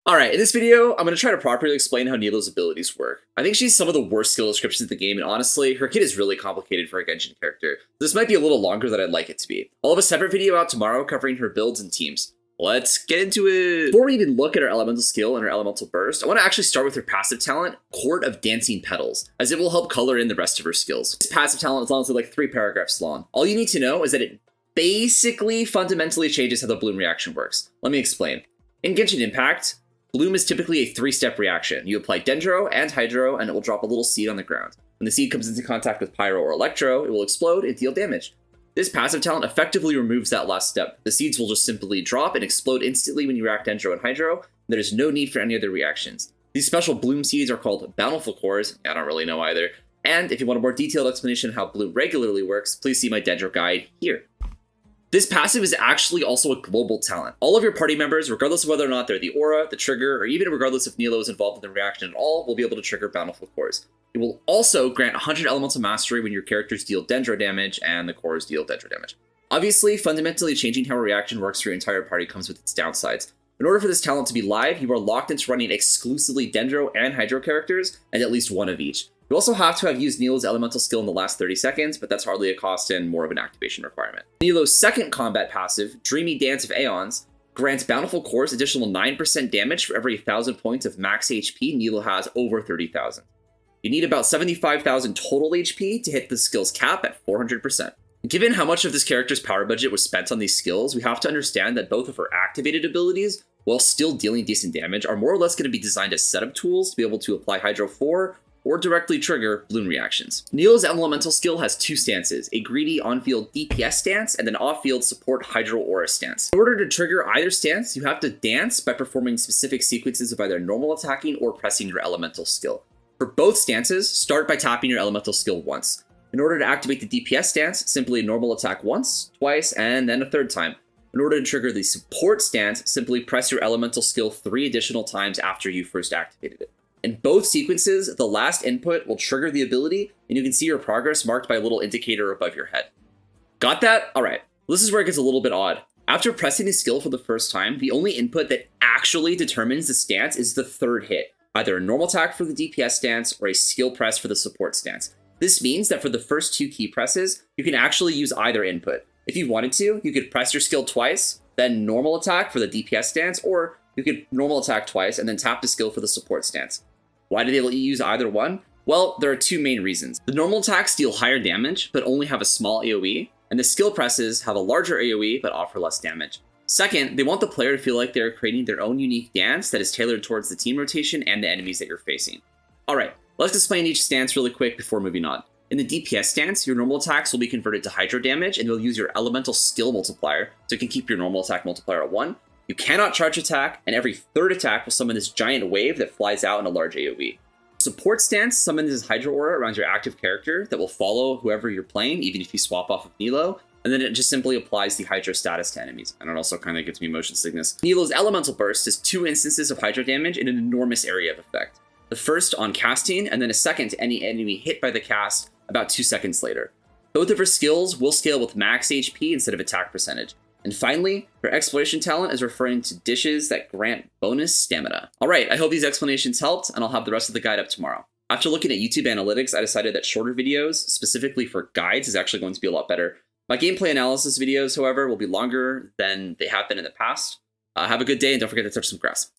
Alright, in this video, I'm going to try to properly explain how Nilou's abilities work. I think she's some of the worst skill descriptions in the game, and honestly, her kit is really complicated for a Genshin character. This might be a little longer than I'd like it to be. I'll have a separate video out tomorrow covering her builds and teams. Let's get into it! Before we even look at her elemental skill and her elemental burst, I want to actually start with her passive talent, Court of Dancing Petals, as it will help color in the rest of her skills. This passive talent is honestly like 3 paragraphs long. All you need to know is that it basically fundamentally changes how the bloom reaction works. Let me explain. In Genshin Impact, bloom is typically a 3-step reaction. You apply Dendro and Hydro, and it will drop a little seed on the ground. When the seed comes into contact with Pyro or Electro, it will explode and deal damage. This passive talent effectively removes that last step. The seeds will just simply drop and explode instantly when you react Dendro and Hydro. There is no need for any other reactions. These special bloom seeds are called bountiful cores. I don't really know either. And if you want a more detailed explanation of how bloom regularly works, please see my Dendro guide here. This passive is actually also a global talent. All of your party members, regardless of whether or not they're the aura, the trigger, or even regardless if Nilou is involved in the reaction at all, will be able to trigger bountiful cores. It will also grant 100 elemental mastery when your characters deal Dendro damage and the cores deal Dendro damage. Obviously, fundamentally changing how a reaction works for your entire party comes with its downsides. In order for this talent to be live, you are locked into running exclusively Dendro and Hydro characters, and at least one of each. You also have to have used Nilou's elemental skill in the last 30 seconds, but that's hardly a cost and more of an activation requirement. Nilou's second combat passive, Dreamy Dance of Aeons, grants bountiful cores additional 9% damage for every 1,000 points of max HP Nilou has over 30,000. You need about 75,000 total HP to hit the skill's cap at 400%. Given how much of this character's power budget was spent on these skills, we have to understand that both of her activated abilities, while still dealing decent damage, are more or less going to be designed as setup tools to be able to apply Hydro 4 or directly trigger bloom reactions. Nilou's elemental skill has 2 stances, a greedy on-field DPS stance and an off-field support Hydro Aura stance. In order to trigger either stance, you have to dance by performing specific sequences of either normal attacking or pressing your elemental skill. For both stances, start by tapping your elemental skill once. In order to activate the DPS stance, simply normal attack once, twice, and then a 3rd time. In order to trigger the support stance, simply press your elemental skill 3 additional times after you first activated it. In both sequences, the last input will trigger the ability, and you can see your progress marked by a little indicator above your head. Got that? Alright, this is where it gets a little bit odd. After pressing the skill for the first time, the only input that actually determines the stance is the 3rd hit, either a normal attack for the DPS stance or a skill press for the support stance. This means that for the first 2 key presses, you can actually use either input. If you wanted to, you could press your skill twice, then normal attack for the DPS stance, or you could normal attack twice and then tap the skill for the support stance. Why do they let you use either one? Well, there are 2 main reasons. The normal attacks deal higher damage, but only have a small AoE, and the skill presses have a larger AoE, but offer less damage. Second, they want the player to feel like they're creating their own unique dance that is tailored towards the team rotation and the enemies that you're facing. Alright, let's explain each stance really quick before moving on. In the DPS stance, your normal attacks will be converted to Hydro damage, and you'll use your elemental skill multiplier, so you can keep your normal attack multiplier at 1. You cannot charge attack, and every 3rd attack will summon this giant wave that flies out in a large AoE. Support stance summons this Hydro Aura around your active character that will follow whoever you're playing, even if you swap off of Nilou, and then it just simply applies the Hydro status to enemies, and it also kind of gives me motion sickness. Nilou's elemental burst is 2 instances of Hydro damage in an enormous area of effect. The first on casting, and then a second to any enemy hit by the cast about 2 seconds later. Both of her skills will scale with max HP instead of attack percentage. And finally, her exploration talent is referring to dishes that grant bonus stamina. Alright, I hope these explanations helped, and I'll have the rest of the guide up tomorrow. After looking at YouTube analytics, I decided that shorter videos, specifically for guides, is actually going to be a lot better. My gameplay analysis videos, however, will be longer than they have been in the past. Have a good day, and don't forget to touch some grass.